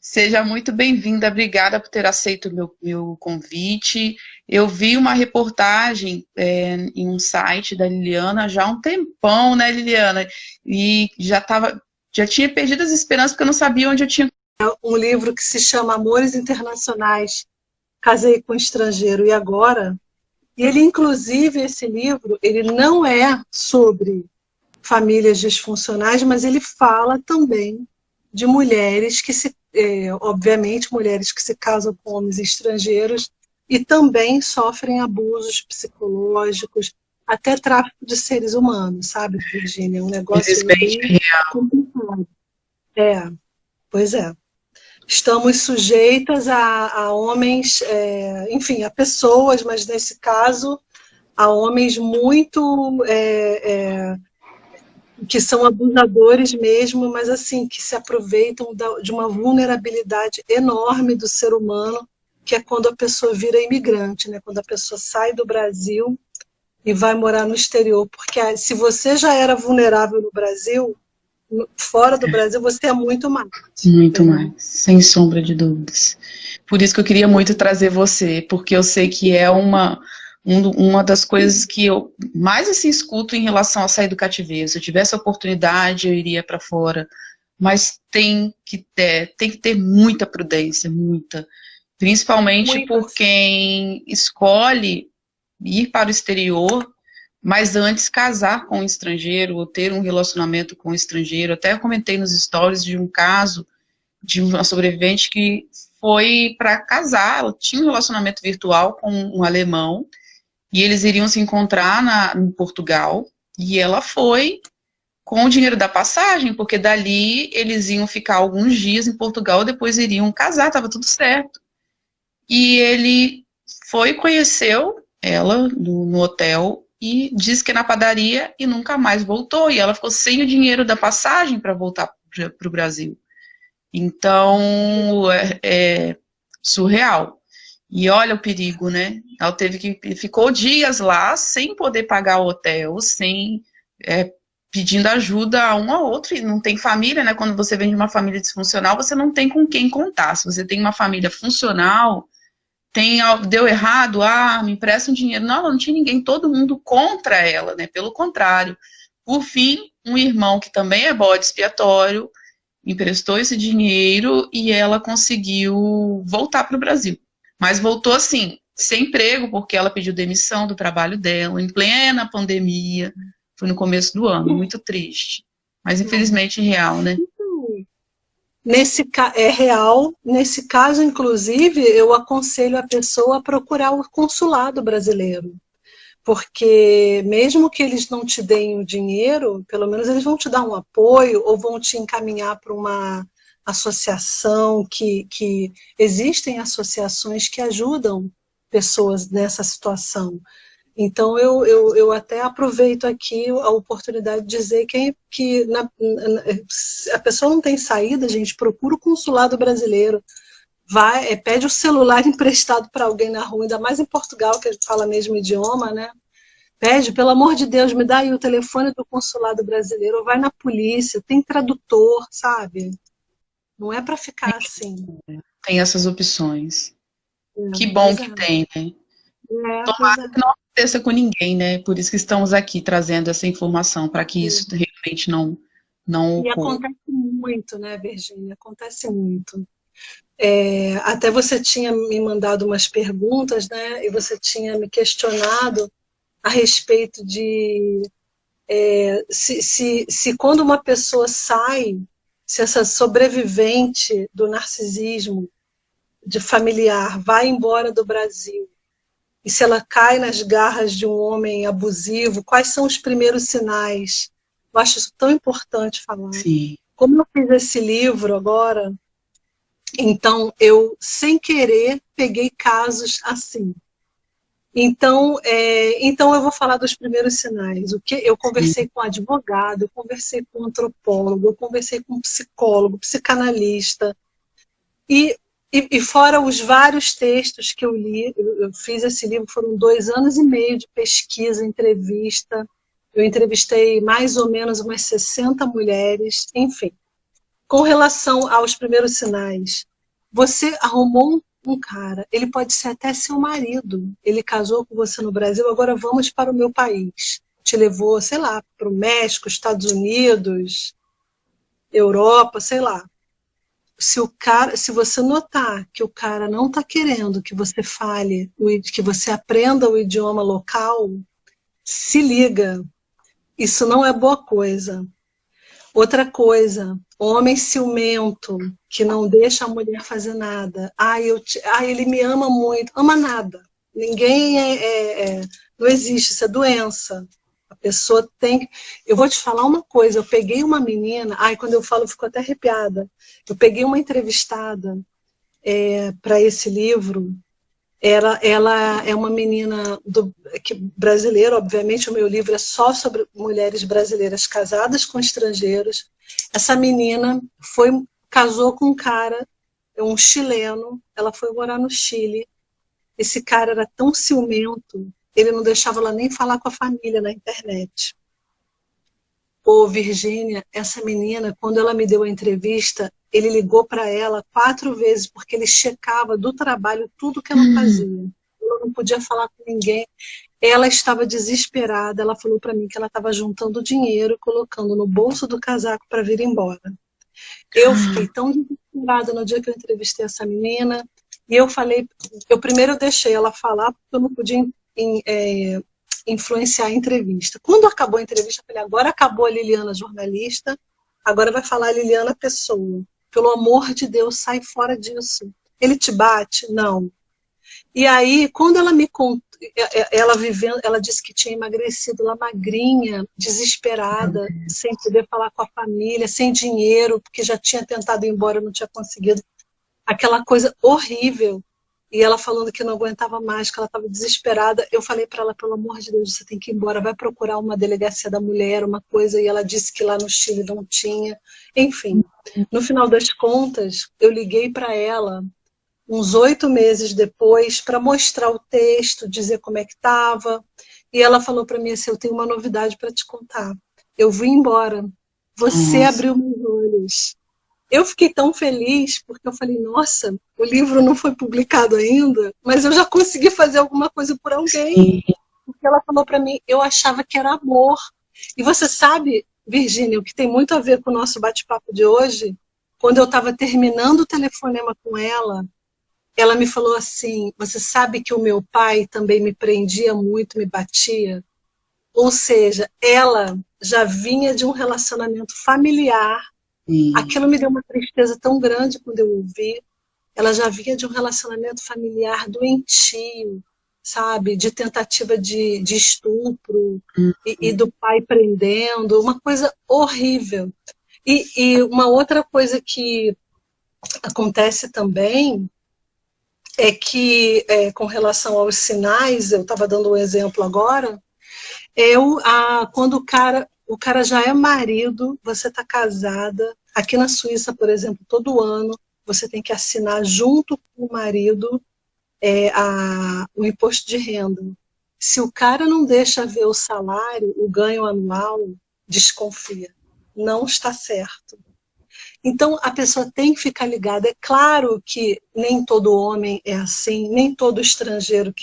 Seja muito bem-vinda, obrigada por ter aceito o meu convite. Eu vi uma reportagem em um site da Liliana já há um tempão, né, Liliana? E já tinha perdido as esperanças porque eu não sabia onde eu tinha. Um livro que se chama Amores Internacionais, Casei com um Estrangeiro e Agora. E ele, inclusive, esse livro, ele não é sobre famílias disfuncionais, mas ele fala também de mulheres que obviamente, mulheres que se casam com homens estrangeiros e também sofrem abusos psicológicos, até tráfico de seres humanos, sabe, Virginia? É um negócio Infelizmente, bem complicado. É, pois é. Estamos sujeitas a homens, enfim, a pessoas, mas nesse caso, a homens muito que são abusadores mesmo, mas assim, que se aproveitam de uma vulnerabilidade enorme do ser humano, que é quando a pessoa vira imigrante, né? Quando a pessoa sai do Brasil e vai morar no exterior. Porque se você já era vulnerável no Brasil, fora do Brasil você é muito mais. muito mais, sem sombra de dúvidas. Por isso que eu queria muito trazer você, porque eu sei que é uma das coisas que eu mais assim, escuto em relação a sair do cativeiro. Se eu tivesse a oportunidade, eu iria para fora. Mas tem que ter muita prudência, muita. Principalmente por quem escolhe ir para o exterior, mas antes casar com um estrangeiro, ou ter um relacionamento com um estrangeiro. Até eu comentei nos stories de um caso de uma sobrevivente que foi para casar, ela tinha um relacionamento virtual com um alemão, e eles iriam se encontrar em Portugal, e ela foi com o dinheiro da passagem, porque dali eles iam ficar alguns dias em Portugal, depois iriam casar, estava tudo certo. E ele foi, conheceu ela no hotel, e disse que é na padaria, e nunca mais voltou, e ela ficou sem o dinheiro da passagem para voltar para o Brasil. Então, é surreal. E olha o perigo, né? Ela ficou dias lá sem poder pagar o hotel, pedindo ajuda a um ao outro, e não tem família, né? Quando você vem de uma família disfuncional, você não tem com quem contar. Se você tem uma família funcional, deu errado, me empresta um dinheiro. Não, ela não tinha ninguém, todo mundo contra ela, né? Pelo contrário. Por fim, um irmão que também é bode expiatório, emprestou esse dinheiro e ela conseguiu voltar para o Brasil. Mas voltou assim, sem emprego, porque ela pediu demissão do trabalho dela, em plena pandemia. Foi no começo do ano, muito triste. Mas infelizmente real, né? É real. Nesse caso, inclusive, eu aconselho a pessoa a procurar o consulado brasileiro. Porque mesmo que eles não te deem o dinheiro, pelo menos eles vão te dar um apoio ou vão te encaminhar para uma associação que existem associações que ajudam pessoas nessa situação. Então, eu até aproveito aqui a oportunidade de dizer a pessoa não tem saída, gente, procura o consulado brasileiro. Vai, pede o celular emprestado para alguém na rua, ainda mais em Portugal, que a gente fala o mesmo idioma, né? Pede, pelo amor de Deus, me dá aí o telefone do consulado brasileiro, ou vai na polícia, tem tradutor, sabe? Não é para ficar assim. Tem essas opções. Que bom que tem, né? Tomara que não aconteça com ninguém, né? Por isso que estamos aqui trazendo essa informação, para que isso realmente não E ocorra. acontece muito, né, Virginia? Acontece muito. Até você tinha me mandado umas perguntas, né? E você tinha me questionado a respeito de se quando uma pessoa sai, se essa sobrevivente do narcisismo de familiar vai embora do Brasil, e se ela cai nas garras de um homem abusivo, quais são os primeiros sinais? Eu acho isso tão importante falar. Sim. Como eu fiz esse livro agora, então eu, sem querer, peguei casos assim. Então eu vou falar dos primeiros sinais. Eu conversei com advogado, eu conversei com antropólogo, eu conversei com psicólogo, psicanalista, e fora os vários textos que eu li, eu fiz esse livro, foram 2 anos e meio de pesquisa, entrevista, eu entrevistei mais ou menos umas 60 mulheres, enfim. Com relação aos primeiros sinais, Você arrumou um cara, ele pode ser até seu marido, ele casou com você no Brasil, agora vamos para o meu país. Te levou, sei lá, para o México, Estados Unidos, Europa, sei lá. Se você notar que o cara não está querendo que você fale, que você aprenda o idioma local, se liga. Isso não é boa coisa. Outra coisa, homem ciumento, que não deixa a mulher fazer nada. Ele me ama muito. Ama nada. Ninguém não existe, isso é doença. A pessoa tem. Eu vou te falar uma coisa, eu peguei uma menina, quando eu falo, eu fico até arrepiada. Eu peguei uma entrevistada para esse livro. Ela é uma menina brasileira, obviamente o meu livro é só sobre mulheres brasileiras casadas com estrangeiros. Essa menina casou com um cara, um chileno, ela foi morar no Chile. Esse cara era tão ciumento, ele não deixava ela nem falar com a família na internet. Ô, Virgínia, essa menina, quando ela me deu a entrevista, ele ligou para ela 4 vezes, porque ele checava do trabalho tudo que ela fazia. Ela não podia falar com ninguém. Ela estava desesperada, ela falou para mim que ela estava juntando dinheiro e colocando no bolso do casaco para vir embora. Eu fiquei tão desesperada no dia que eu entrevistei essa menina, e eu falei, primeiro deixei ela falar, porque eu não podia influenciar a entrevista. Quando acabou a entrevista, eu falei, agora acabou a Liliana jornalista, agora vai falar a Liliana pessoa. Pelo amor de Deus, sai fora disso. Ele te bate? Não. E aí, quando ela me contou, ela disse que tinha emagrecido, lá magrinha, desesperada, sem poder falar com a família, sem dinheiro, porque já tinha tentado ir embora, não tinha conseguido. Aquela coisa horrível. E ela falando que não aguentava mais, que ela estava desesperada. Eu falei para ela, pelo amor de Deus, você tem que ir embora, vai procurar uma delegacia da mulher, uma coisa. E ela disse que lá no Chile não tinha. Enfim, no final das contas, eu liguei para ela uns 8 meses depois para mostrar o texto, dizer como é que estava. E ela falou para mim assim, eu tenho uma novidade para te contar. Eu vim embora. Você abriu meus olhos. Eu fiquei tão feliz, porque eu falei, nossa, o livro não foi publicado ainda, mas eu já consegui fazer alguma coisa por alguém. Porque ela falou para mim, eu achava que era amor. E você sabe, Virgínia, o que tem muito a ver com o nosso bate-papo de hoje, quando eu estava terminando o telefonema com ela me falou assim, você sabe que o meu pai também me prendia muito, me batia? Ou seja, ela já vinha de um relacionamento familiar. Aquilo me deu uma tristeza tão grande quando eu ouvi. Ela já vinha de um relacionamento familiar doentio, sabe? De tentativa de estupro, e do pai prendendo, uma coisa horrível. E uma outra coisa que acontece também é que, com relação aos sinais, eu estava dando um exemplo agora, quando o cara já é marido, você está casada. Aqui na Suíça, por exemplo, todo ano você tem que assinar junto com o marido o imposto de renda. Se o cara não deixa ver o salário, o ganho anual, desconfia. Não está certo. Então, a pessoa tem que ficar ligada. É claro que nem todo homem é assim, nem todo estrangeiro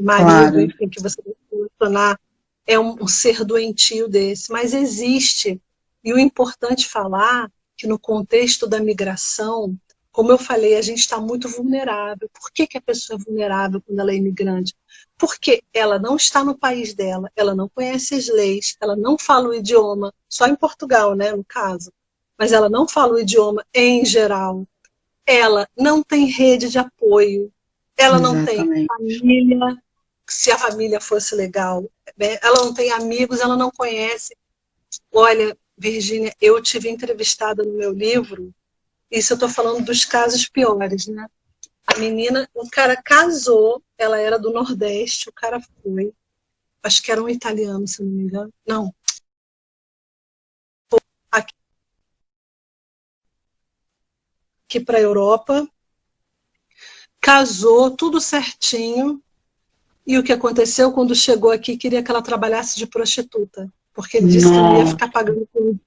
marido, Claro. enfim, que você vai relacionar, é um ser doentio desse, mas existe. E o importante falar que no contexto da migração, como eu falei, a gente está muito vulnerável. Por que a pessoa é vulnerável quando ela é imigrante? Porque ela não está no país dela, ela não conhece as leis, ela não fala o idioma, só em Portugal, né, no caso, mas ela não fala o idioma em geral. Ela não tem rede de apoio, ela não tem família, se a família fosse legal, ela não tem amigos, ela não conhece. Olha, Virgínia, eu tive entrevistada no meu livro, isso eu estou falando dos casos piores, né? A menina, o cara casou, ela era do Nordeste, o cara foi, acho que era um italiano, se não me engano, não. Aqui para a Europa, casou, tudo certinho, e o que aconteceu quando chegou aqui, queria que ela trabalhasse de prostituta, porque ele disse que não ia ficar pagando tudo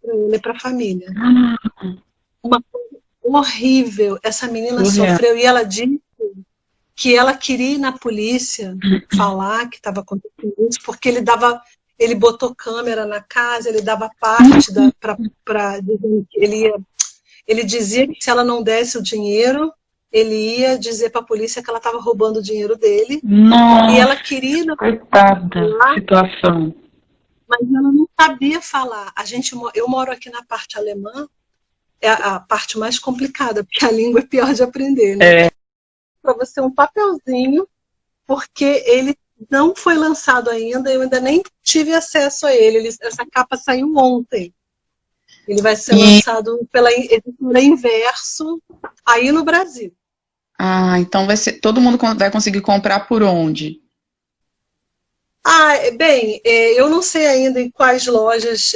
para ele e para a família. horrível. Essa menina sofreu e ela disse que ela queria ir na polícia falar que estava acontecendo isso, porque ele botou câmera na casa, ele dava parte para ele dizia que se ela não desse o dinheiro, ele ia dizer para a polícia que ela estava roubando o dinheiro dele. Nossa, e ela queria coitada situação. Mas ela não sabia falar. Eu moro aqui na parte alemã, é a parte mais complicada, porque a língua é pior de aprender, né? Para você um papelzinho, porque ele não foi lançado ainda, eu ainda nem tive acesso a ele. Essa capa saiu ontem. Ele vai ser lançado pela editora Inverso, aí no Brasil. Ah, então todo mundo vai conseguir comprar por onde? Bem, eu não sei ainda em quais lojas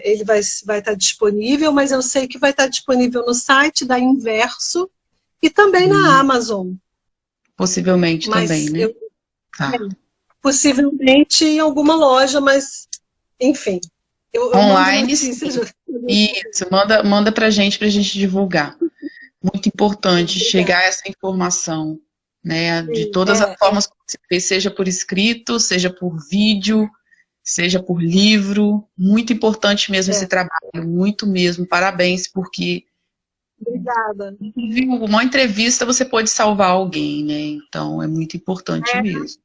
ele vai estar disponível, mas eu sei que vai estar disponível no site da Inverso e também na Amazon. Possivelmente mas também, né? Possivelmente em alguma loja, mas enfim. Eu online, isso, manda pra gente divulgar. Muito importante chegar essa informação, né? De todas as formas que você fez, seja por escrito, seja por vídeo, seja por livro. Muito importante mesmo esse trabalho, muito mesmo. Parabéns, porque obrigada. Uma entrevista você pode salvar alguém, né? Então é muito importante mesmo.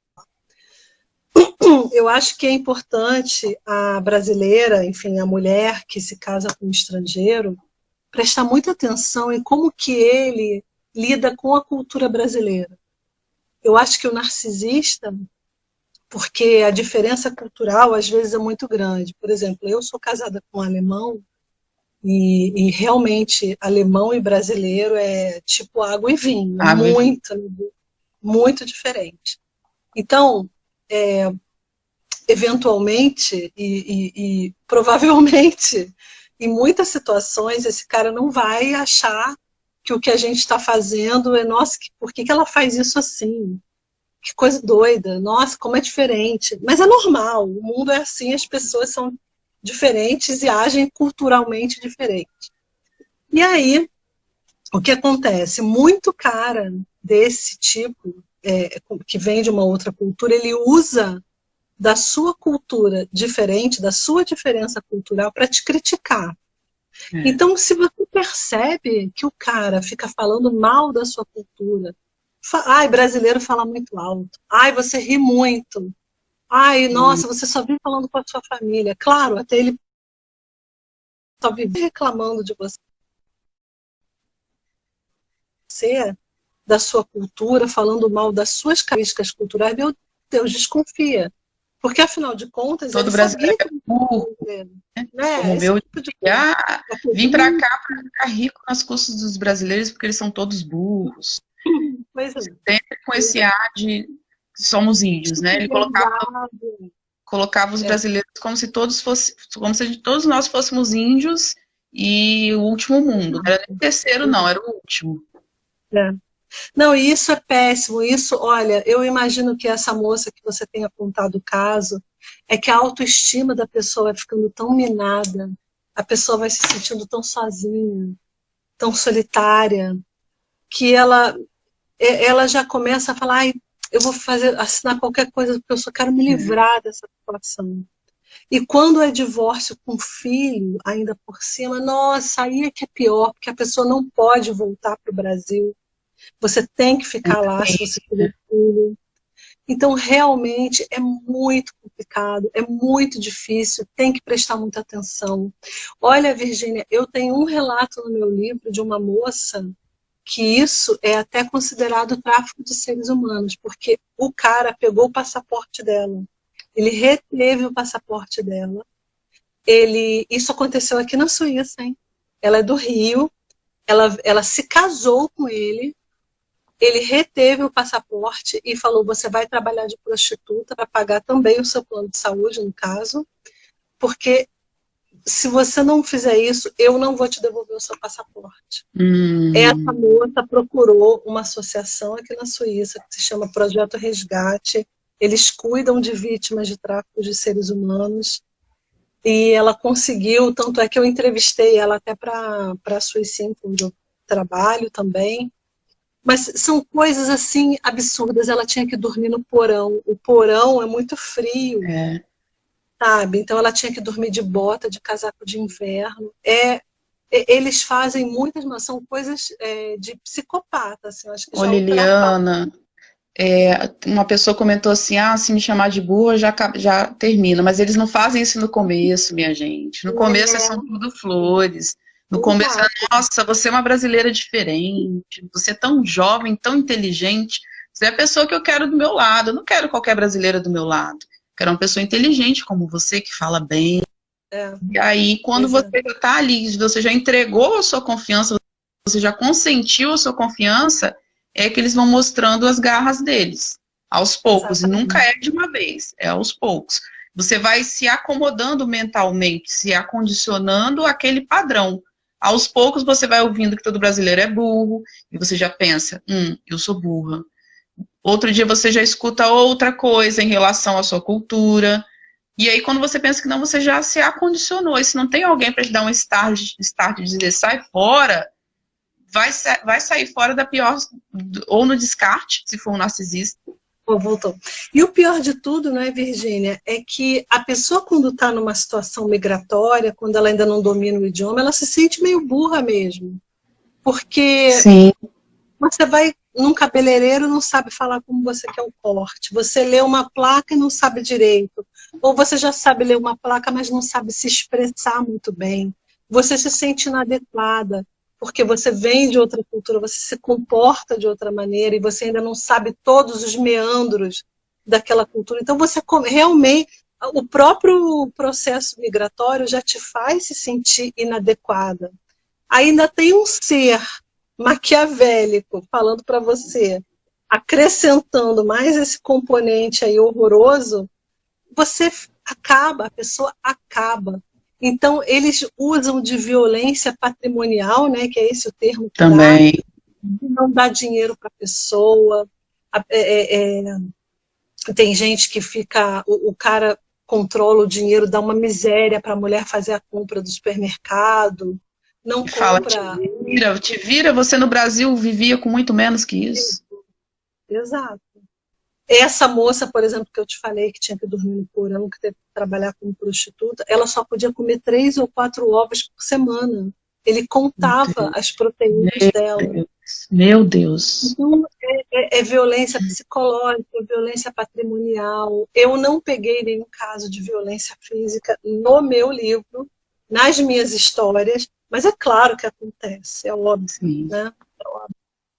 Eu acho que é importante a brasileira, enfim, a mulher que se casa com um estrangeiro, prestar muita atenção em como que ele lida com a cultura brasileira. Eu acho que o narcisista, porque a diferença cultural às vezes é muito grande. Por exemplo, eu sou casada com um alemão e realmente alemão e brasileiro é tipo água e vinho, muito diferente. Então, eventualmente e provavelmente, em muitas situações, esse cara não vai achar que o que a gente está fazendo é, nossa, por que ela faz isso assim? Que coisa doida, nossa, como é diferente. Mas é normal, o mundo é assim, as pessoas são diferentes e agem culturalmente diferente. E aí, o que acontece? Muito cara desse tipo, que vem de uma outra cultura, ele usa da sua cultura diferente, da sua diferença cultural, para te criticar. Então, se você percebe que o cara fica falando mal da sua cultura, ai, brasileiro fala muito alto, ai, você ri muito, ai, nossa, você só vive falando com a sua família. Claro, até ele só vive reclamando de você, da sua cultura, falando mal das suas características culturais. Meu Deus, desconfia. Porque, afinal de contas, todo ele brasileiro sabia que é burro, né? Como meu tipo de vim para cá para ficar rico nas custas dos brasileiros porque eles são todos burros. Sempre com esse ar de somos índios, né? Ele colocava os brasileiros como se todos nós fôssemos índios e o último mundo. Não era nem o terceiro, não, era o último. Não, e isso é péssimo. Isso, olha, eu imagino que essa moça que você tem apontado o caso, é que a autoestima da pessoa vai ficando tão minada, a pessoa vai se sentindo tão sozinha, tão solitária, que ela já começa a falar, ai, eu vou assinar qualquer coisa porque eu só quero me livrar dessa situação. E quando é divórcio com filho, ainda por cima, nossa, aí é que é pior, porque a pessoa não pode voltar para o Brasil. Você tem que ficar lá se você tiver filho. Então, realmente, é muito complicado, é muito difícil, tem que prestar muita atenção. Olha, Virgínia, eu tenho um relato no meu livro de uma moça que isso é até considerado tráfico de seres humanos, porque o cara pegou o passaporte dela, ele reteve o passaporte dela, isso aconteceu aqui na Suíça, hein? Ela é do Rio, ela se casou com ele reteve o passaporte e falou, você vai trabalhar de prostituta para pagar também o seu plano de saúde, no caso, porque se você não fizer isso, eu não vou te devolver o seu passaporte. Essa moça procurou uma associação aqui na Suíça, que se chama Projeto Resgate. Eles cuidam de vítimas de tráfico de seres humanos. E ela conseguiu, tanto é que eu entrevistei ela até para a Suíça, onde eu trabalho também. Mas são coisas assim absurdas. Ela tinha que dormir no porão. O porão é muito frio, sabe? Então ela tinha que dormir de bota, de casaco de inverno. Eles fazem muitas, mas são coisas de psicopata, assim, eu acho que Ô, já ultrapassa. Liliana, uma pessoa comentou assim, se me chamar de burra já termina, mas eles não fazem isso no começo, minha gente. No começo são tudo flores. No começo Exato. nossa, você é uma brasileira diferente, você é tão jovem, tão inteligente, você é a pessoa que eu quero do meu lado, eu não quero qualquer brasileira do meu lado, quero uma pessoa inteligente como você, que fala bem. E aí, quando você já está ali, você já entregou a sua confiança, você já consentiu a sua confiança, é que eles vão mostrando as garras deles, aos poucos, Exatamente. e nunca é de uma vez, é aos poucos. Você vai se acomodando mentalmente, se acondicionando àquele padrão. Aos poucos você vai ouvindo que todo brasileiro é burro, e você já pensa, eu sou burra. Outro dia você já escuta outra coisa em relação à sua cultura, e aí quando você pensa que não, você já se acondicionou, e se não tem alguém para te dar um start de dizer, sai fora, vai sair fora da pior, ou no descarte, se for um narcisista. Voltou. E o pior de tudo, não é, Virgínia, é que a pessoa, quando está numa situação migratória, quando ela ainda não domina o idioma, ela se sente meio burra mesmo. Porque Sim. você vai num cabeleireiro e não sabe falar como você quer o corte. Você lê uma placa e não sabe direito. Ou você já sabe ler uma placa, mas não sabe se expressar muito bem. Você se sente inadequada, porque você vem de outra cultura, você se comporta de outra maneira e você ainda não sabe todos os meandros daquela cultura. Então, você realmente, o próprio processo migratório já te faz se sentir inadequada. Ainda tem um ser maquiavélico falando para você, acrescentando mais esse componente aí horroroso, você acaba, a pessoa acaba. Então, eles usam de violência patrimonial, né, que é esse o termo que também dá, não dá dinheiro para a pessoa. Tem gente que fica, o cara controla o dinheiro, dá uma miséria para a mulher fazer a compra do supermercado, não fala, compra. te vira, você no Brasil vivia com muito menos que isso. Exato. Essa moça, por exemplo, que eu te falei, que tinha que dormir no porão, que teve que trabalhar como prostituta, ela só podia comer 3 ou 4 ovos por semana. Ele contava as proteínas dela. Meu Deus. Então, é violência psicológica, violência patrimonial. Eu não peguei nenhum caso de violência física no meu livro, nas minhas histórias, mas é claro que acontece, é óbvio. Sim. Né?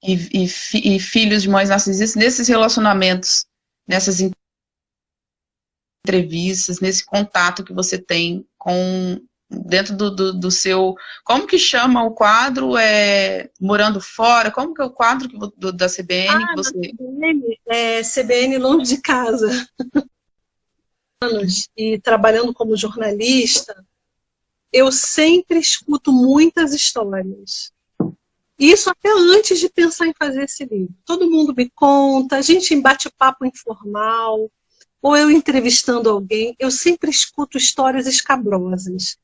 E filhos de mães narcisistas, nesses relacionamentos, nessas entrevistas, nesse contato que você tem com dentro do seu... Como que chama o quadro? Morando Fora? Como que é o quadro da CBN? Que você... CBN, CBN longe de casa. E trabalhando como jornalista, eu sempre escuto muitas histórias. Isso até antes de pensar em fazer esse livro. Todo mundo me conta, a gente em bate-papo informal, ou eu entrevistando alguém, eu sempre escuto histórias escabrosas.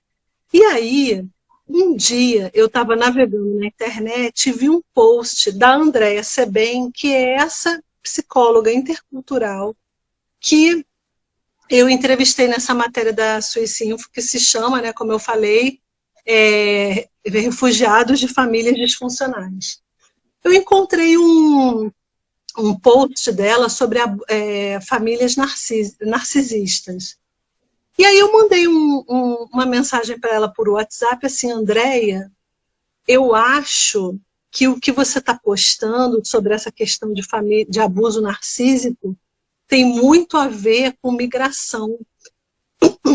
E aí, um dia, eu estava navegando na internet e vi um post da Andréa Sebem, que é essa psicóloga intercultural que eu entrevistei nessa matéria da Suicinfo, que se chama, né, como eu falei, Refugiados de Famílias Disfuncionais. Eu encontrei um post dela sobre famílias narcisistas. E aí eu mandei uma mensagem para ela por WhatsApp, assim, Andréia, eu acho que o que você está postando sobre essa questão de abuso narcísico tem muito a ver com migração.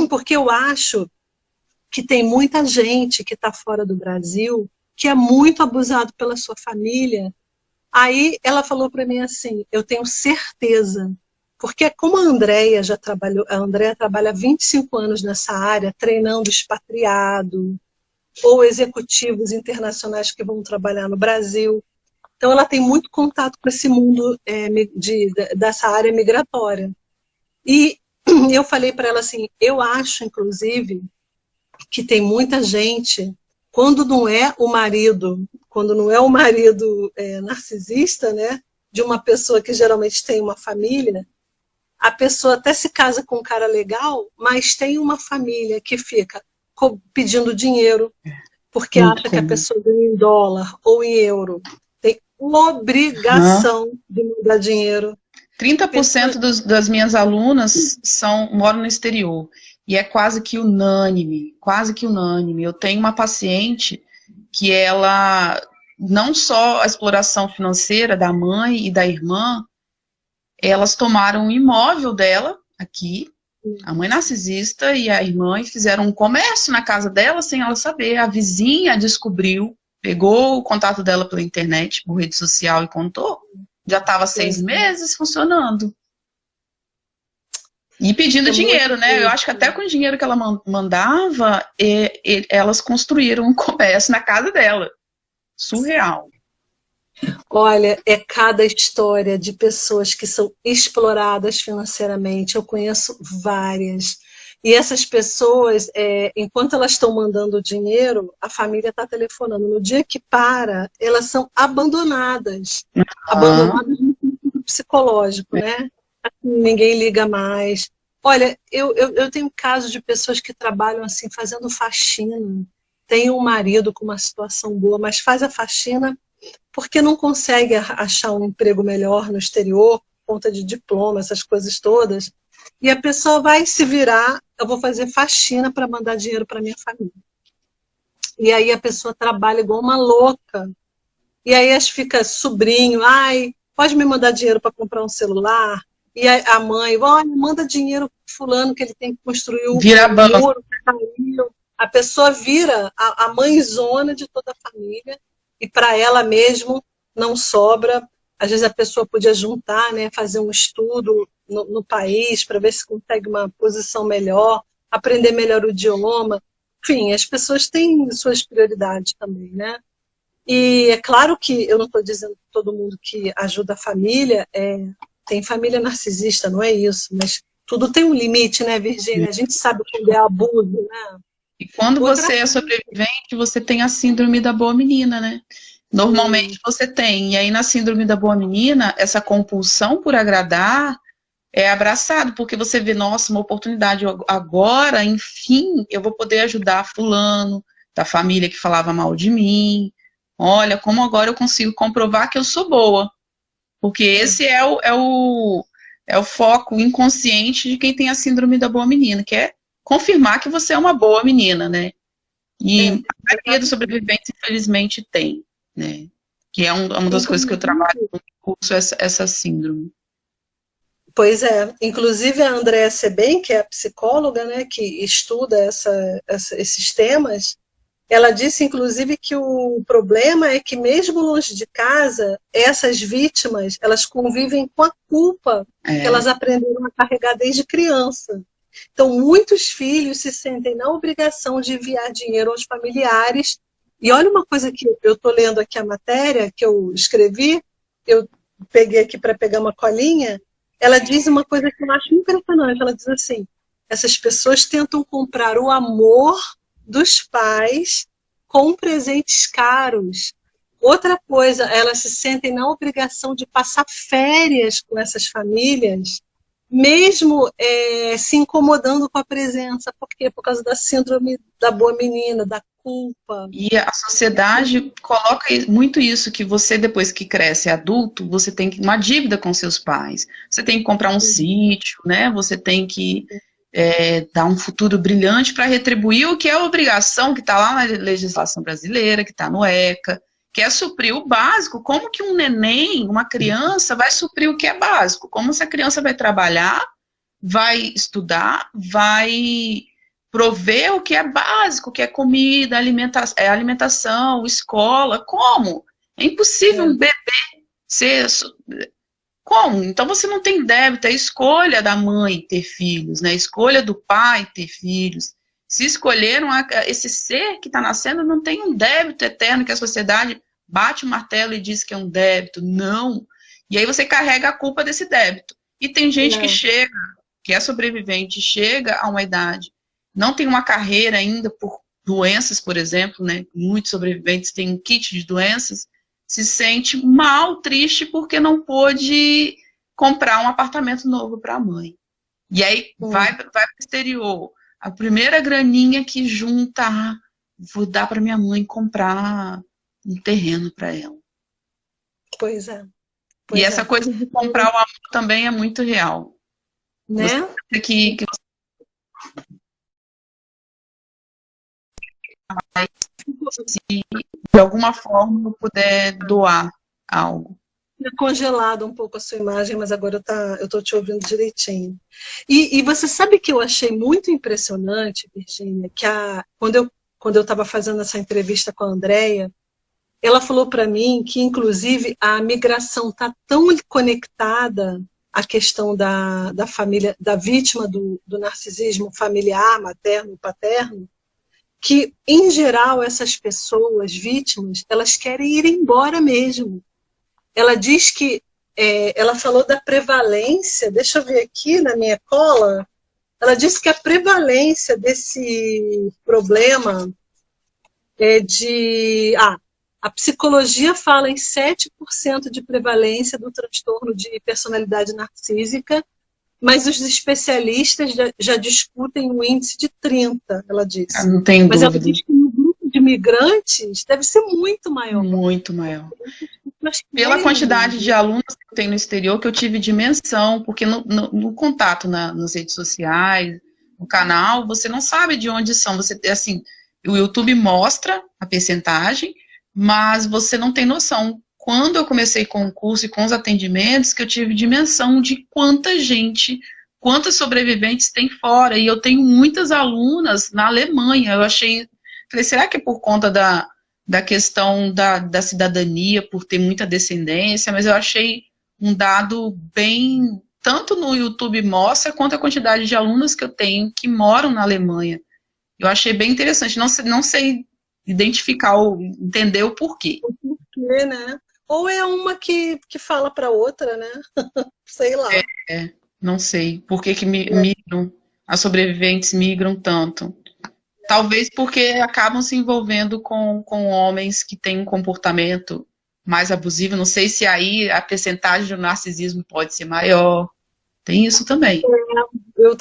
Porque eu acho que tem muita gente que está fora do Brasil que é muito abusado pela sua família. Aí ela falou para mim assim, eu tenho certeza, porque como a Andréia já trabalhou, a Andréia trabalha há 25 anos nessa área, treinando expatriado, ou executivos internacionais que vão trabalhar no Brasil. Então ela tem muito contato com esse mundo dessa área migratória. E eu falei para ela assim, eu acho, inclusive, que tem muita gente, quando não é o marido quando não é o marido narcisista, né, de uma pessoa que geralmente tem uma família, a pessoa até se casa com um cara legal, mas tem uma família que fica pedindo dinheiro, porque Muito acha que a comum. pessoa ganha em dólar ou em euro. Tem obrigação de mandar dinheiro. 30% das minhas alunas moram no exterior. E é quase que unânime, quase que unânime. Eu tenho uma paciente que ela, não só a exploração financeira da mãe e da irmã, elas tomaram o imóvel dela aqui, a mãe narcisista e a irmã, e fizeram um comércio na casa dela sem ela saber. A vizinha descobriu, pegou o contato dela pela internet, por rede social e contou. Já estava 6 meses funcionando. E pedindo dinheiro, né? Eu acho que até com o dinheiro que ela mandava, elas construíram um comércio na casa dela. Surreal. Olha, é cada história de pessoas que são exploradas financeiramente. Eu conheço várias. E essas pessoas, enquanto elas estão mandando dinheiro, a família está telefonando. No dia que para, elas são abandonadas. Abandonadas no sentido psicológico, né? Ninguém liga mais. Olha, eu tenho casos de pessoas que trabalham assim, fazendo faxina. Tem um marido com uma situação boa, mas faz a faxina porque não consegue achar um emprego melhor no exterior, por conta de diploma, essas coisas todas. E a pessoa vai se virar, eu vou fazer faxina para mandar dinheiro para minha família. E aí a pessoa trabalha igual uma louca. E aí fica sobrinho, ai, pode me mandar dinheiro para comprar um celular? E a mãe, olha, manda dinheiro para fulano que ele tem que construir um muro que caiu. A pessoa vira a mãezona de toda a família e para ela mesmo não sobra. Às vezes a pessoa podia juntar, né, fazer um estudo no país para ver se consegue uma posição melhor, aprender melhor o idioma. Enfim, as pessoas têm suas prioridades também, né? E é claro que eu não estou dizendo que todo mundo que ajuda a família tem família narcisista, não é isso, mas tudo tem um limite, né, Virgínia? A gente sabe quando é abuso, né? E quando você é sobrevivente, você tem a síndrome da boa menina, né? Normalmente você tem. E aí, na síndrome da boa menina, essa compulsão por agradar é abraçado, porque você vê, nossa, uma oportunidade agora, enfim, eu vou poder ajudar fulano, da família que falava mal de mim. Olha, como agora eu consigo comprovar que eu sou boa. Porque esse é o foco inconsciente de quem tem a síndrome da boa menina, que é confirmar que você é uma boa menina, né? E a maioria dos sobreviventes, infelizmente, tem, né? Que é uma das coisas que eu trabalho no curso, essa síndrome. Pois é. Inclusive a Andréa Sebem, que é a psicóloga, né, que estuda esses temas, ela disse, inclusive, que o problema é que, mesmo longe de casa, essas vítimas, elas convivem com a culpa que elas aprenderam a carregar desde criança. Então, muitos filhos se sentem na obrigação de enviar dinheiro aos familiares. E olha uma coisa que eu estou lendo aqui a matéria que eu escrevi, eu peguei aqui para pegar uma colinha, ela diz uma coisa que eu acho impressionante. Ela diz assim, essas pessoas tentam comprar o amor dos pais com presentes caros. Outra coisa, elas se sentem na obrigação de passar férias com essas famílias, mesmo se incomodando com a presença. Por quê? Por causa da síndrome da boa menina, da culpa. E a sociedade coloca muito isso, que você, depois que cresce adulto, você tem uma dívida com seus pais. Você tem que comprar um sítio, né? Você tem que dar um futuro brilhante para retribuir o que é a obrigação que está lá na legislação brasileira, que está no ECA, que é suprir o básico. Como que um neném, uma criança, vai suprir o que é básico? Como essa criança vai trabalhar, vai estudar, vai prover o que é básico, que é comida, alimentação, escola? Como? É impossível um bebê ser... Como? Então você não tem débito, é escolha da mãe ter filhos, né? Escolha do pai ter filhos. Se escolheram esse ser que está nascendo, não tem um débito eterno que a sociedade bate o martelo e diz que é um débito. Não. E aí você carrega a culpa desse débito. E tem gente que chega, que é sobrevivente, chega a uma idade, não tem uma carreira ainda doenças, por exemplo, né? Muitos sobreviventes têm um kit de doenças, se sente mal, triste, porque não pôde comprar um apartamento novo para a mãe. E aí vai para o exterior. A primeira graninha que junta, vou dar para minha mãe comprar um terreno para ela. Pois é. E essa coisa de comprar o amor também é muito real. Né? Você que se de alguma forma puder doar algo. Congelado um pouco a sua imagem, mas agora eu estou te ouvindo direitinho. E você sabe que eu achei muito impressionante, Virgínia, que quando eu estava fazendo essa entrevista com a Andrea, ela falou para mim que, inclusive, a migração está tão conectada à questão da família, da vítima do narcisismo familiar, materno, paterno, que, em geral, essas pessoas vítimas, elas querem ir embora mesmo. Ela diz que, ela falou da prevalência, deixa eu ver aqui na minha cola, ela disse que a prevalência desse problema é a psicologia fala em 7% de prevalência do transtorno de personalidade narcísica, mas os especialistas já discutem um índice de 30%, ela disse. Não tem dúvida. Mas ela diz que no grupo de migrantes deve ser muito maior. Muito maior. Pela quantidade de alunos que eu tenho no exterior, que eu tive dimensão, porque no contato nas redes sociais, no canal, você não sabe de onde são. Você, assim, o YouTube mostra a percentagem, mas você não tem noção. Quando eu comecei com o curso e com os atendimentos, que eu tive dimensão de quanta gente, quantos sobreviventes tem fora. E eu tenho muitas alunas na Alemanha. Eu falei, será que é por conta da questão da cidadania, por ter muita descendência? Mas eu achei um dado bem, tanto no YouTube mostra, quanto a quantidade de alunos que eu tenho que moram na Alemanha. Eu achei bem interessante, não sei identificar, entender o porquê. O porquê, né? Ou é uma que fala para outra, né? Sei lá. Não sei. Por que migram, as sobreviventes migram tanto? Talvez porque acabam se envolvendo com homens que têm um comportamento mais abusivo. Não sei se aí a percentagem de narcisismo pode ser maior. Tem isso também. Eu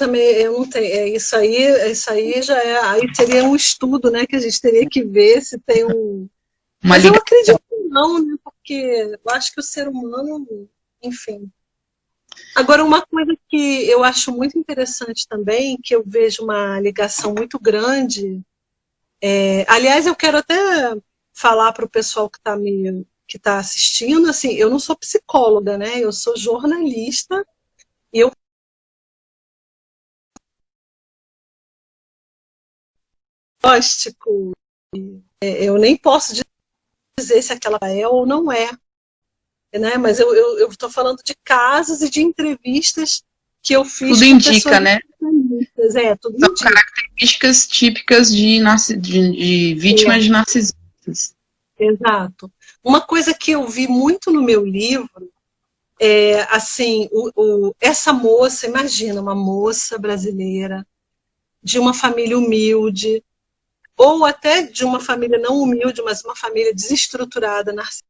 não tenho. Isso aí já é. Aí seria um estudo, né? Que a gente teria que ver se tem um. Mas eu acredito que não, né? Porque eu acho que o ser humano, enfim. Agora, uma coisa que eu acho muito interessante também, que eu vejo uma ligação muito grande. Aliás, eu quero até falar para o pessoal que tá assistindo, assim, eu não sou psicóloga, né? Eu sou jornalista e eu diagnóstico, eu nem posso dizer se aquela é ou não é, né? Mas eu estou falando de casos e de entrevistas que eu fiz. Tudo indica, né? Tudo São indica. Características típicas de vítimas de narcisistas. Exato. Uma coisa que eu vi muito no meu livro é, assim, essa moça, imagina, uma moça brasileira de uma família humilde, ou até de uma família não humilde, mas uma família desestruturada, narcisista.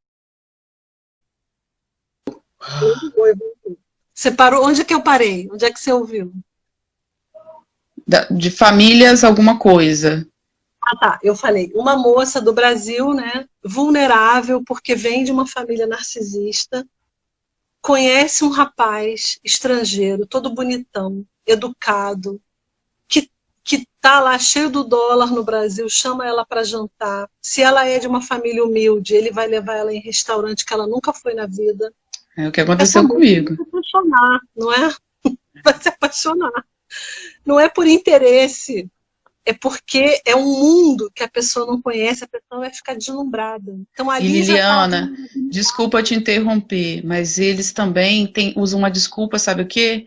Você parou? Onde é que eu parei? Onde é que você ouviu? De famílias, alguma coisa. Ah, tá. Eu falei, uma moça do Brasil, né, vulnerável, porque vem de uma família narcisista, conhece um rapaz estrangeiro, todo bonitão, educado, que tá lá cheio do dólar no Brasil, chama ela para jantar. Se ela é de uma família humilde, ele vai levar ela em restaurante que ela nunca foi na vida. É o que aconteceu comigo. Vai se apaixonar, não é? Vai se apaixonar. Não é por interesse, é porque é um mundo que a pessoa não conhece, a pessoa vai ficar deslumbrada. Então, ali e Liliana, desculpa te interromper, mas eles também usam uma desculpa, sabe o quê?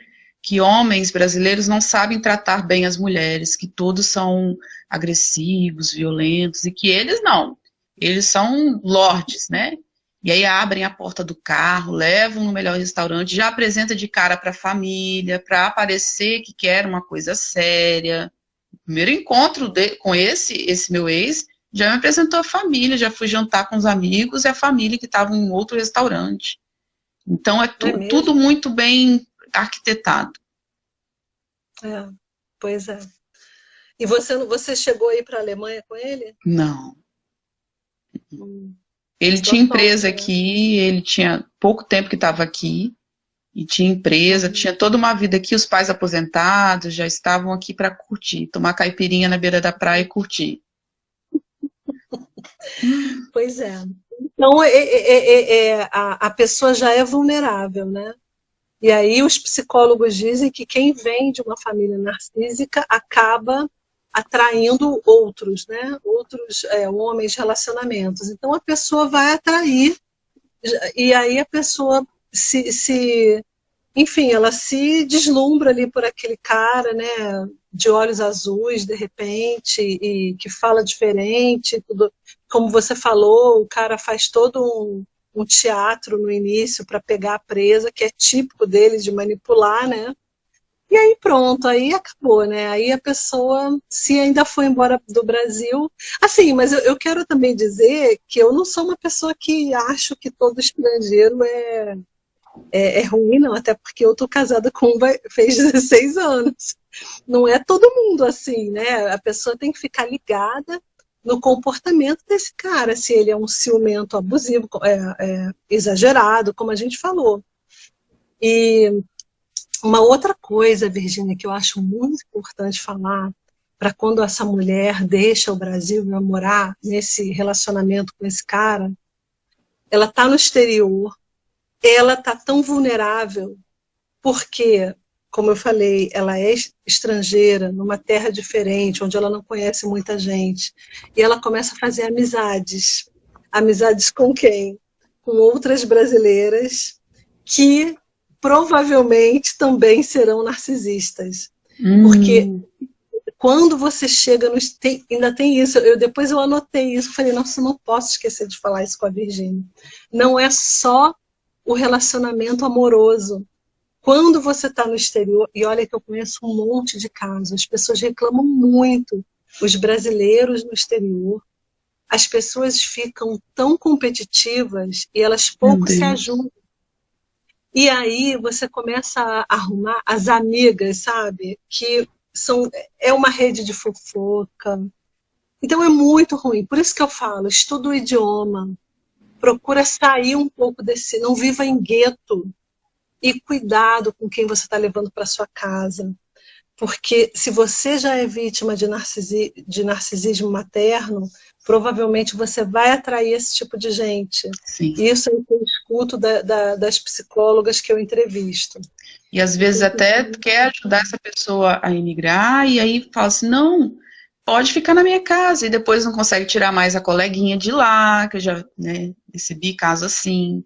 Que homens brasileiros não sabem tratar bem as mulheres, que todos são agressivos, violentos, e que eles não. Eles são lordes, né? E aí abrem a porta do carro, levam no melhor restaurante, já apresenta de cara para a família, para parecer que quer uma coisa séria, primeiro encontro com esse meu ex, já me apresentou a família, já fui jantar com os amigos e a família que estava em outro restaurante. Então tudo muito bem arquitetado. Pois é. E você chegou aí para a Alemanha com ele? Não. Ele tinha empresa aqui, ele tinha pouco tempo que estava aqui, e tinha empresa, tinha toda uma vida aqui, os pais aposentados já estavam aqui para curtir, tomar caipirinha na beira da praia e curtir. Pois é. Então, a pessoa já é vulnerável, né? E aí os psicólogos dizem que quem vem de uma família narcísica acaba atraindo outros, né? Outros homens, relacionamentos. Então a pessoa vai atrair, e aí a pessoa enfim, ela se deslumbra ali por aquele cara, né? De olhos azuis, de repente, e que fala diferente, tudo. Como você falou, o cara faz todo um teatro no início para pegar a presa, que é típico deles de manipular, né? E aí pronto, aí acabou, né? Aí a pessoa, se ainda foi embora do Brasil... Assim, mas eu quero também dizer que eu não sou uma pessoa que acho que todo estrangeiro é ruim, não. Até porque eu estou casada fez 16 anos. Não é todo mundo assim, né? A pessoa tem que ficar ligada no comportamento desse cara, se ele é um ciumento abusivo, exagerado, como a gente falou. E uma outra coisa, Virgínia, que eu acho muito importante falar, para quando essa mulher deixa o Brasil e vai morar nesse relacionamento com esse cara, ela está no exterior, ela está tão vulnerável, porque, como eu falei, ela é estrangeira, numa terra diferente, onde ela não conhece muita gente, e ela começa a fazer amizades. Amizades com quem? Com outras brasileiras que provavelmente também serão narcisistas. Porque quando você chega no... ainda tem isso, depois eu anotei isso, falei, nossa, eu não posso esquecer de falar isso com a Virgínia. Não é só o relacionamento amoroso. Quando você está no exterior, e olha que eu conheço um monte de casos, as pessoas reclamam muito, os brasileiros no exterior, as pessoas ficam tão competitivas e elas pouco se ajudam. E aí você começa a arrumar as amigas, sabe? Que é uma rede de fofoca. Então é muito ruim. Por isso que eu falo, estuda o idioma, procura sair um pouco desse... Não viva em gueto. E cuidado com quem você está levando para sua casa. Porque se você já é vítima de narcisismo materno, provavelmente você vai atrair esse tipo de gente. Sim. Isso eu escuto das psicólogas que eu entrevisto. E às vezes até quer ajudar essa pessoa a emigrar, e aí fala assim, não, pode ficar na minha casa, e depois não consegue tirar mais a coleguinha de lá, que eu já recebi caso assim,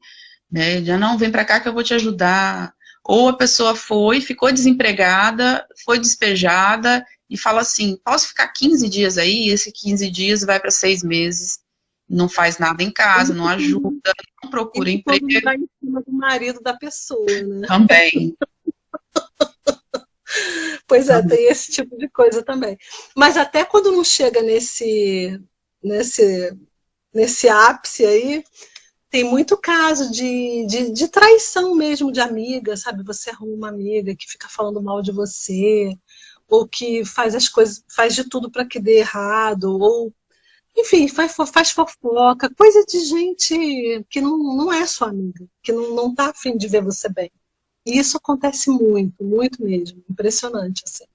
né, já não, vem para cá que eu vou te ajudar. Ou a pessoa ficou desempregada, foi despejada, e fala assim, posso ficar 15 dias aí? E esse 15 dias vai para 6 meses, não faz nada em casa, não ajuda, não procura emprego. Vai em cima do marido da pessoa, né? Também. Pois é, tem esse tipo de coisa também. Mas até quando não chega nesse ápice aí, tem muito caso de traição mesmo de amiga, sabe? Você arruma uma amiga que fica falando mal de você, ou que faz as coisas, faz de tudo para que dê errado, ou enfim, faz fofoca, coisa de gente que não é sua amiga, que não tá afim de ver você bem. E isso acontece muito, muito mesmo. Impressionante, assim.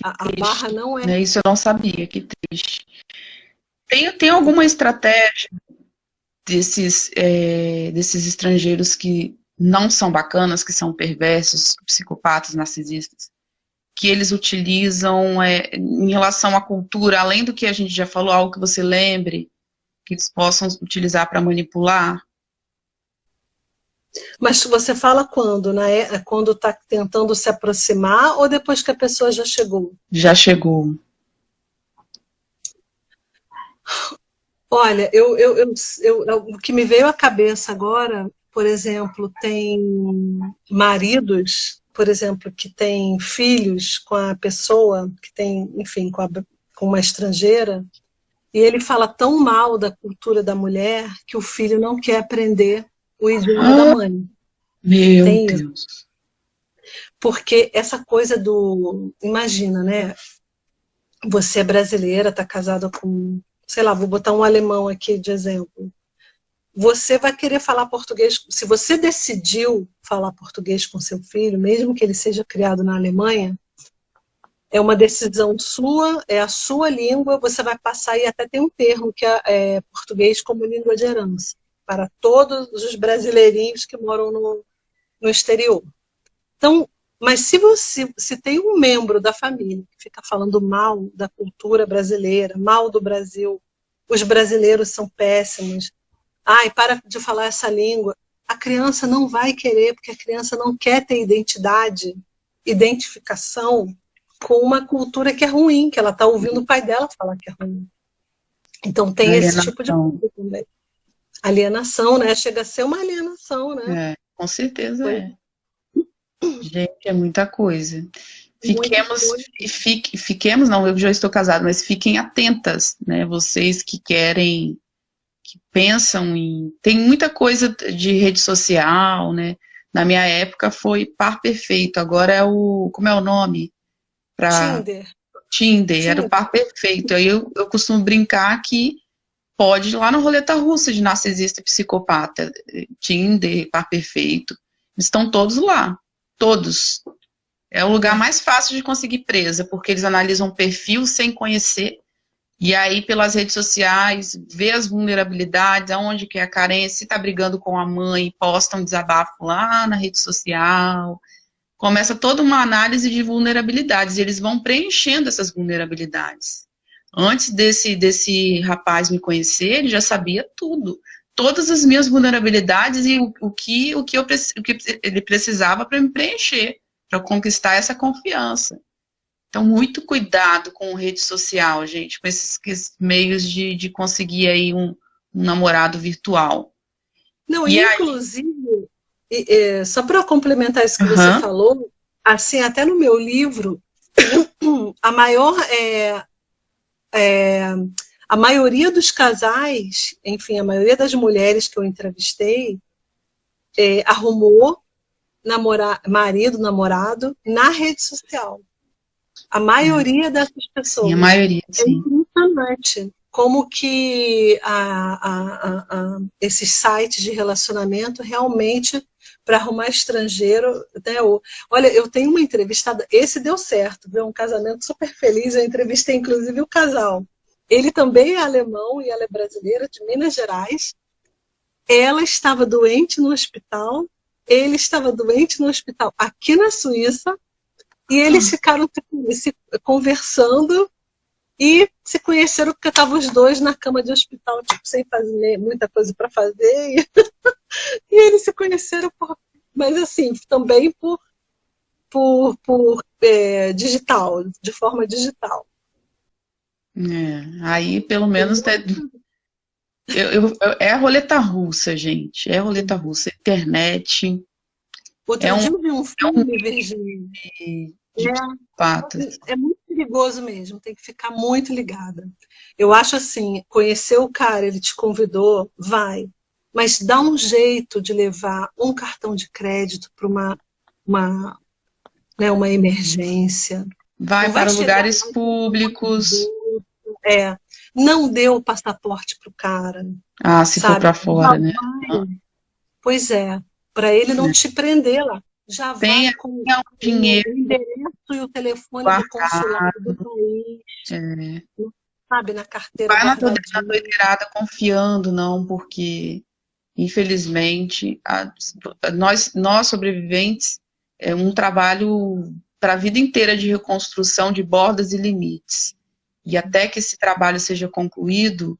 A barra não é... Isso eu não sabia, que triste. Tem alguma estratégia desses estrangeiros que não são bacanas, que são perversos, psicopatas, narcisistas, que eles utilizam em relação à cultura, além do que a gente já falou, algo que você lembre, que eles possam utilizar para manipular? Mas você fala quando, né? Quando está tentando se aproximar ou depois que a pessoa já chegou? Já chegou. Olha, o que me veio à cabeça agora, por exemplo, tem maridos por exemplo, que tem filhos com a pessoa, que tem, enfim, com uma estrangeira, e ele fala tão mal da cultura da mulher que o filho não quer aprender o idioma da mãe. Meu Tem isso. Deus. Porque essa coisa do... Imagina, né? Você é brasileira, está casada com... Sei lá, vou botar um alemão aqui de exemplo. Você vai querer falar português... Se você decidiu falar português com seu filho, mesmo que ele seja criado na Alemanha, é uma decisão sua, é a sua língua, você vai passar, e até tem um termo que é português como língua de herança, para todos os brasileirinhos que moram no exterior. Então, mas se tem um membro da família que fica falando mal da cultura brasileira, mal do Brasil, os brasileiros são péssimos, ai, para de falar essa língua, a criança não vai querer, porque a criança não quer ter identificação com uma cultura que é ruim, que ela está ouvindo o pai dela falar que é ruim. Então tem esse tipo de coisa também. Alienação, né? Chega a ser uma alienação, né? É, com certeza é. Gente, é muita coisa. Fiquemos, não, eu já estou casada, mas fiquem atentas, né? Vocês que querem, que pensam em... Tem muita coisa de rede social, né? Na minha época foi Par Perfeito, agora é o... Como é o nome? Tinder, era o par perfeito. Aí eu costumo brincar que pode ir lá no Roleta Russa de narcisista e psicopata. Tinder, par perfeito. Estão todos lá. Todos. É o lugar mais fácil de conseguir presa, porque eles analisam o perfil sem conhecer. E aí, pelas redes sociais, vê as vulnerabilidades, aonde que é a carência, se tá brigando com a mãe, posta um desabafo lá na rede social. Começa toda uma análise de vulnerabilidades, e eles vão preenchendo essas vulnerabilidades. Antes desse rapaz me conhecer, ele já sabia tudo. Todas as minhas vulnerabilidades e o que ele precisava para me preencher, para conquistar essa confiança. Então, muito cuidado com rede social, gente, com esses meios de conseguir aí um namorado virtual. Não, e inclusive... só para complementar isso que você falou, assim, até no meu livro, a maioria dos casais, enfim, a maioria das mulheres que eu entrevistei, arrumou marido, namorado, na rede social. A maioria dessas pessoas. Sim, a maioria, sim. É impressionante como que esses sites de relacionamento realmente... para arrumar estrangeiro, né? Olha, eu tenho uma entrevistada, esse deu certo, viu? Um casamento super feliz, eu entrevistei inclusive o casal. Ele também é alemão e ela é brasileira, de Minas Gerais. Ela estava doente no hospital, ele estava doente no hospital aqui na Suíça, e eles ficaram se conversando e se conheceram porque estavam os dois na cama de hospital, tipo, sem fazer muita coisa para fazer. E eles se conheceram, mas assim, também por digital, de forma digital. Aí, pelo menos, é a roleta russa, gente. É a roleta russa, internet. Outro dia eu vi um filme, Virginia. É muito perigoso mesmo, tem que ficar muito ligada. Eu acho assim, conhecer o cara, ele te convidou, vai. Mas dá um jeito de levar um cartão de crédito para uma emergência. Vai para lugares públicos. Não dê o passaporte para o cara. Se for para fora, né? Pois é, para ele não te prender lá. Já vai com o dinheiro, o endereço e o telefone do consulado do país. Sabe, na carteira. Vai na doideirada confiando, não, porque... Infelizmente, nós sobreviventes, é um trabalho para a vida inteira de reconstrução de bordas e limites. E até que esse trabalho seja concluído,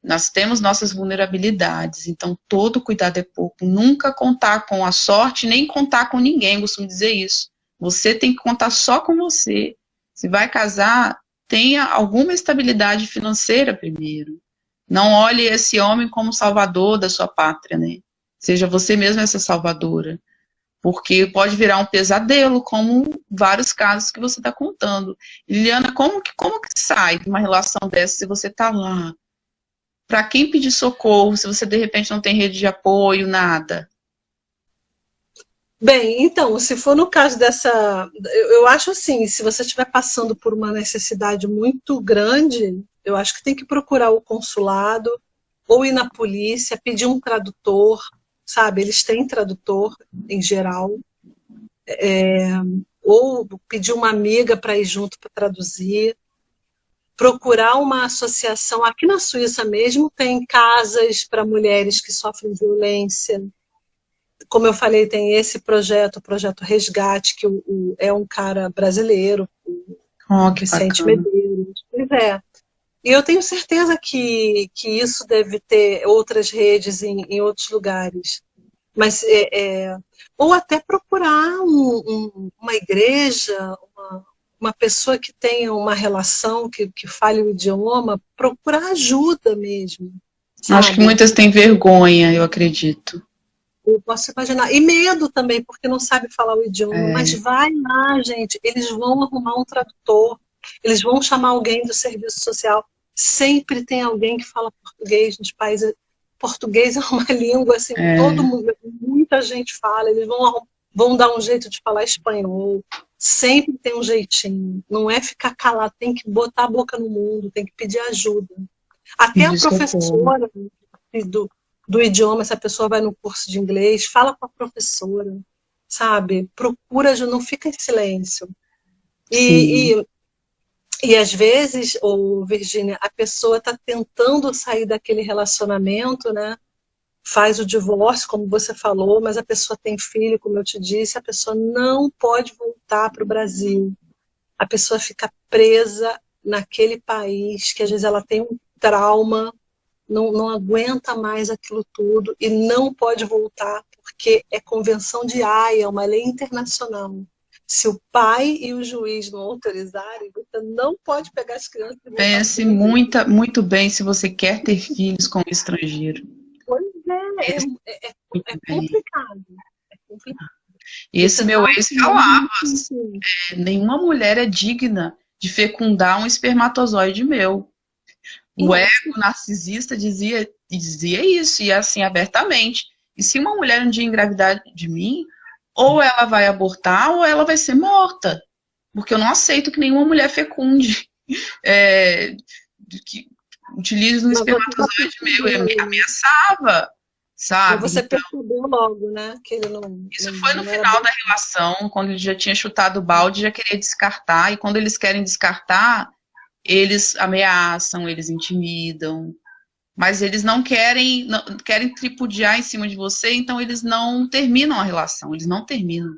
nós temos nossas vulnerabilidades. Então, todo cuidado é pouco. Nunca contar com a sorte, nem contar com ninguém, costumo dizer isso. Você tem que contar só com você. Se vai casar, tenha alguma estabilidade financeira primeiro. Não olhe esse homem como salvador da sua pátria, né? Seja você mesmo essa salvadora. porque pode virar um pesadelo, como vários casos que você está contando. Liliana, como que sai de uma relação dessa se você está lá? Para quem pedir socorro, se você de repente não tem rede de apoio, nada? Bem, então, se for no caso dessa. Eu acho assim, se você estiver passando por uma necessidade muito grande, eu acho que tem que procurar o consulado ou ir na polícia, pedir um tradutor, sabe? Eles têm tradutor em geral. Ou pedir uma amiga para ir junto para traduzir. Procurar uma associação. Aqui na Suíça mesmo tem casas para mulheres que sofrem violência. Como eu falei, tem esse projeto, o projeto Resgate, que é um cara brasileiro, o Que Vicente bacana. Medeiros. Pois é. E eu tenho certeza que isso deve ter outras redes em outros lugares. Mas, ou até procurar uma igreja, uma pessoa que tenha uma relação, que fale o idioma, procurar ajuda mesmo, Acho que sabe? muitas têm vergonha, eu acredito. Eu posso imaginar. E medo também, porque não sabe falar o idioma. Mas É, vai lá, gente. Eles vão arrumar um tradutor. Eles vão chamar alguém do serviço social. Sempre tem alguém que fala português nos países. Português é uma língua assim, todo é, mundo, muita gente fala. Eles vão dar um jeito de falar espanhol. Sempre tem um jeitinho. Não é ficar calado. Tem que botar a boca no mundo. Tem que pedir ajuda. Até a pedir socorro. professora do idioma, essa pessoa vai no curso de inglês, fala com a professora, sabe? Procura, não fica em silêncio. Sim, E, e, e às vezes, Virgínia, a pessoa está tentando sair daquele relacionamento, né? Faz o divórcio, como você falou, mas a pessoa tem filho, como eu te disse, a pessoa não pode voltar para o Brasil. A pessoa fica presa naquele país, que às vezes ela tem um trauma, não aguenta mais aquilo tudo e não pode voltar, porque é Convenção de Haia, é uma lei internacional. Se o pai e o juiz não autorizarem, você não pode pegar as crianças e voltar para o pense Brasil. muito bem se você quer ter filhos com um estrangeiro. Pois Pense é muito bem. complicado. É complicado. E Esse você meu está ex muito falava, sensível. nenhuma mulher é digna de fecundar um espermatozoide meu. O ego Isso. narcisista dizia isso, e assim, abertamente. E se uma mulher um dia engravidar de mim, ou ela vai abortar, ou ela vai ser morta. Porque eu não aceito que nenhuma mulher fecunde, é, que utilize um Mas você já espermatozoide meu. E me percebeu, né? ameaçava, Mas sabe? você percebeu logo, né? Que ele Isso foi no não era final bem. da relação, quando ele já tinha chutado o balde, já queria descartar, e quando eles querem descartar, eles ameaçam, eles intimidam, mas eles não querem tripudiar em cima de você, então eles não terminam a relação, eles não terminam,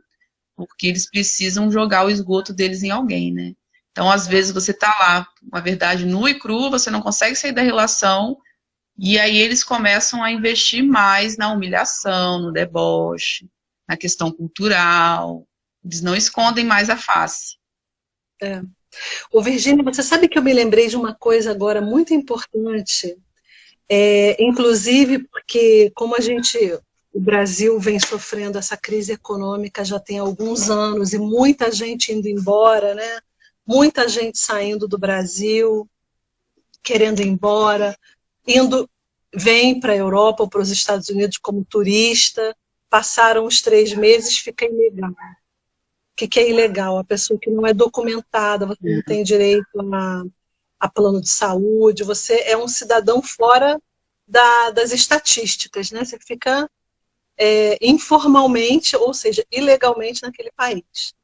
porque eles precisam jogar o esgoto deles em alguém, né? Então, às vezes, você tá lá, uma verdade nua e crua, você não consegue sair da relação, e aí eles começam a investir mais na humilhação, no deboche, na questão cultural, eles não escondem mais a face. É. Ô, Virgínia, você sabe que eu me lembrei de uma coisa agora muito importante, inclusive porque o Brasil vem sofrendo essa crise econômica já tem alguns anos e muita gente indo embora, né? Muita gente saindo do Brasil, querendo ir embora, vem para a Europa ou para os Estados Unidos como turista, passaram os 3 meses, fica ilegal. O que é ilegal? A pessoa que não é documentada, você não tem direito a plano de saúde, você é um cidadão fora das estatísticas, né? Você fica informalmente, ou seja, ilegalmente naquele país.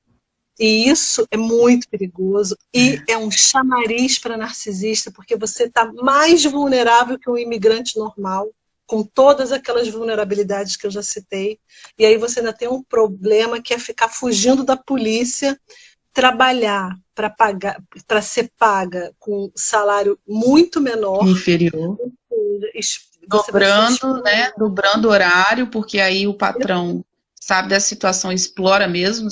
E isso é muito perigoso e é um chamariz para narcisista, porque você está mais vulnerável que um imigrante normal, com todas aquelas vulnerabilidades que eu já citei. E aí você ainda tem um problema que é ficar fugindo da polícia, trabalhar para ser paga com salário muito menor. Inferior. Você vai ser Dobrando, né? explorado. Dobrando o horário, porque aí o patrão sabe da situação, explora mesmo,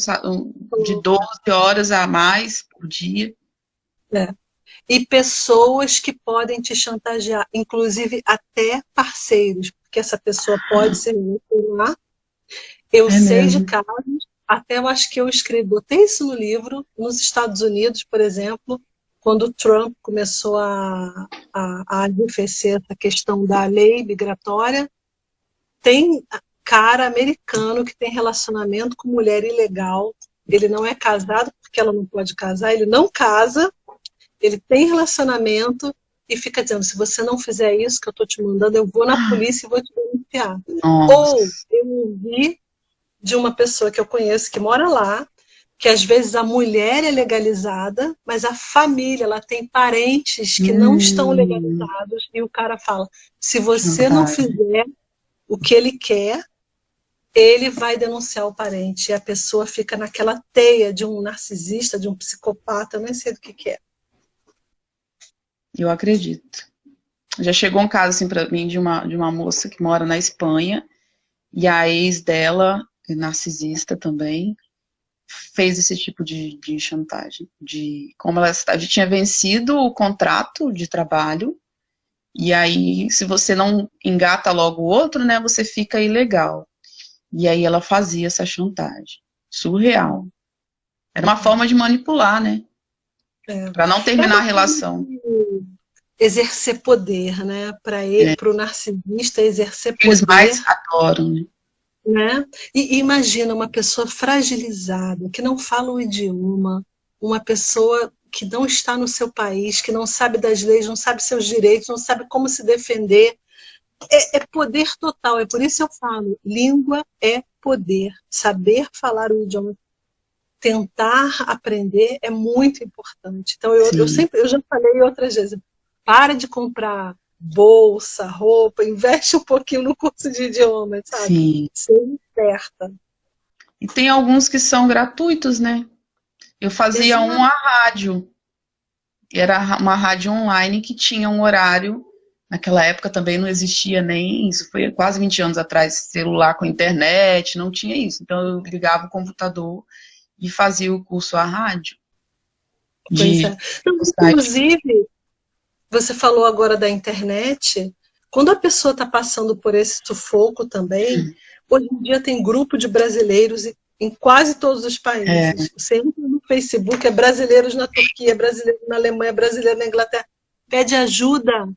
de 12 horas a mais por dia. É. E pessoas que podem te chantagear, inclusive até parceiros, porque essa pessoa pode se vincular Eu sei de mesmo. casos, até eu acho que eu escrevi, botei isso no livro, nos Estados Unidos, por exemplo, quando o Trump começou a arrefecer essa questão da lei migratória, tem cara americano que tem relacionamento com mulher ilegal, ele não é casado porque ela não pode casar, ele não casa, ele tem relacionamento e fica dizendo, se você não fizer isso que eu estou te mandando, eu vou na polícia e vou te denunciar. Ou Nossa. eu ouvi de uma pessoa que eu conheço que mora lá, que às vezes a mulher é legalizada, mas a família, ela tem parentes que não estão legalizados, e o cara fala, se você não Chantagem. fizer o que ele quer, ele vai denunciar o parente, e a pessoa fica naquela teia de um narcisista, de um psicopata, eu nem sei do que é. Eu acredito. Já chegou um caso assim para mim de uma moça que mora na Espanha e a ex dela, narcisista também, fez esse tipo de chantagem, de como ela tinha vencido o contrato de trabalho e aí se você não engata logo o outro, né, você fica ilegal. E aí ela fazia essa chantagem. Surreal. Era uma forma de manipular, né? Para não É terminar a uma forma relação. de exercer poder, né? Para o narcisista exercer Eles poder, mais adoram, né? né? E imagina uma pessoa fragilizada, que não fala o idioma, uma pessoa que não está no seu país, que não sabe das leis, não sabe seus direitos, não sabe como se defender. É poder total, é por isso que eu falo, língua é poder. Saber falar o idioma, tentar aprender é muito importante. Então, eu já falei outras vezes, para de comprar bolsa, roupa, investe um pouquinho no curso de idiomas, sabe? Sim. Seja esperta. E tem alguns que são gratuitos, né? Eu fazia Exato. uma rádio. Era uma rádio online que tinha um horário. Naquela época também não existia nem isso. Foi quase 20 anos atrás, celular com internet, não tinha isso. Então eu ligava o computador e fazia o curso à rádio. Pois é. Então, Site. inclusive, você falou agora da internet. Quando a pessoa está passando por esse sufoco também, hoje em dia tem grupo de brasileiros em quase todos os É, países. Você entra no Facebook, é brasileiros na Turquia, é brasileiro na Alemanha, é brasileiro na Inglaterra. Pede ajuda.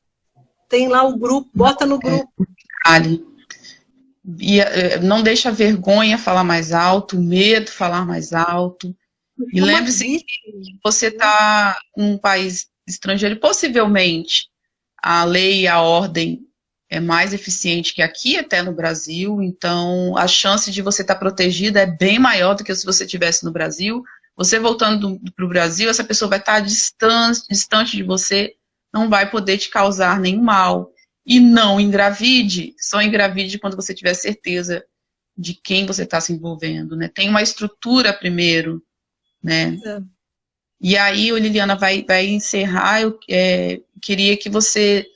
Tem lá o grupo, bota no grupo. Ali. E não deixa a vergonha falar mais alto, o medo falar mais alto. E É uma lembre-se vítima. que você está em um país estrangeiro e possivelmente a lei e a ordem é mais eficiente que aqui, até no Brasil, então a chance de você estar protegida é bem maior do que se você estivesse no Brasil. Você voltando para o Brasil, essa pessoa vai estar distante de você, não vai poder te causar nenhum mal. E não engravide, só engravide quando você tiver certeza de quem você está se envolvendo, né? Tem uma estrutura primeiro, né? É. E aí, Liliana, vai encerrar. Eu queria que você.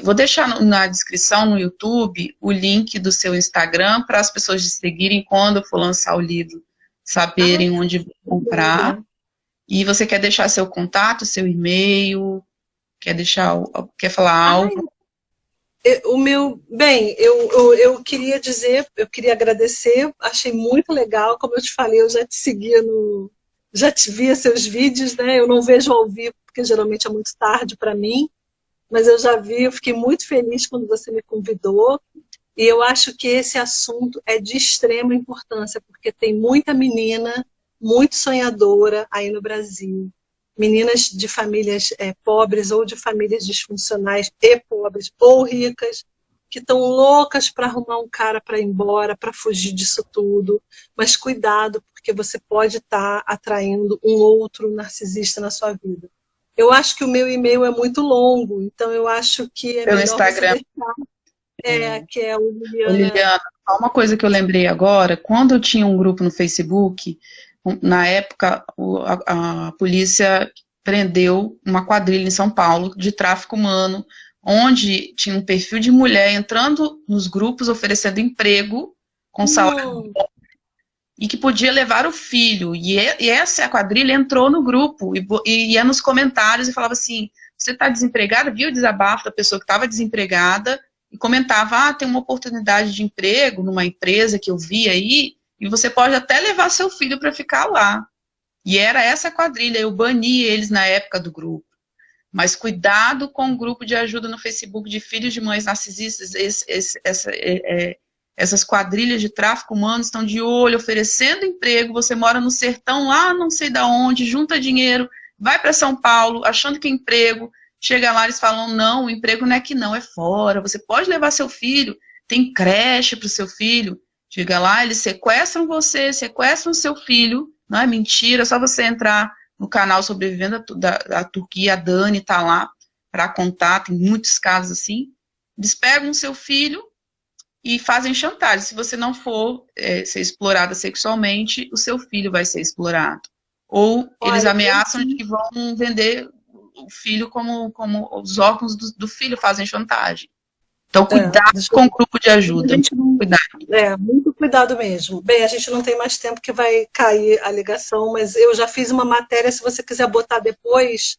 Vou deixar na descrição no YouTube o link do seu Instagram para as pessoas te seguirem quando for lançar o livro, saberem onde comprar. E você quer deixar seu contato, seu e-mail? Quer falar algo? Eu queria dizer, eu queria agradecer, achei muito legal, como eu te falei, eu já te seguia já te via seus vídeos, né? Eu não vejo ao vivo, porque geralmente é muito tarde para mim, mas eu já vi, eu fiquei muito feliz quando você me convidou, e eu acho que esse assunto é de extrema importância, porque tem muita menina muito sonhadora aí no Brasil, meninas de famílias pobres ou de famílias disfuncionais e pobres ou ricas, que estão loucas para arrumar um cara para ir embora, para fugir disso tudo. Mas cuidado, porque você pode estar atraindo um outro narcisista na sua vida. Eu acho que o meu e-mail é muito longo, então eu acho que é Pelo melhor você Instagram. deixar, que é o Liliana. Liliana, só uma coisa que eu lembrei agora, quando eu tinha um grupo no Facebook, na época a polícia prendeu uma quadrilha em São Paulo de tráfico humano, onde tinha um perfil de mulher entrando nos grupos oferecendo emprego com salário e que podia levar o filho. E essa quadrilha entrou no grupo e ia nos comentários e falava assim, você está desempregada? Viu o desabafo da pessoa que estava desempregada e comentava, tem uma oportunidade de emprego numa empresa que eu vi aí, e você pode até levar seu filho para ficar lá. E era essa quadrilha, eu bani eles na época do grupo. Mas cuidado com o grupo de ajuda no Facebook de filhos de mães narcisistas, essas quadrilhas de tráfico humano estão de olho, oferecendo emprego, você mora no sertão, lá não sei da onde, junta dinheiro, vai para São Paulo, achando que é emprego, chega lá, eles falam, não, o emprego não é aqui não, é fora, você pode levar seu filho, tem creche para o seu filho, chega lá, eles sequestram você, sequestram o seu filho, não é mentira, é só você entrar no canal Sobrevivendo da Turquia, a Dani está lá para contar, tem muitos casos assim, eles pegam o seu filho e fazem chantagem, se você não for ser explorada sexualmente, o seu filho vai ser explorado. Ou eles ameaçam de que vão vender o filho como os órgãos do filho fazem chantagem. Então, cuidado com o grupo de ajuda. Cuidado. Muito cuidado mesmo. Bem, a gente não tem mais tempo que vai cair a ligação, mas eu já fiz uma matéria, se você quiser botar depois,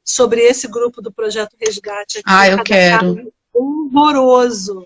sobre esse grupo do Projeto Resgate. Aqui, eu quero. Horroroso.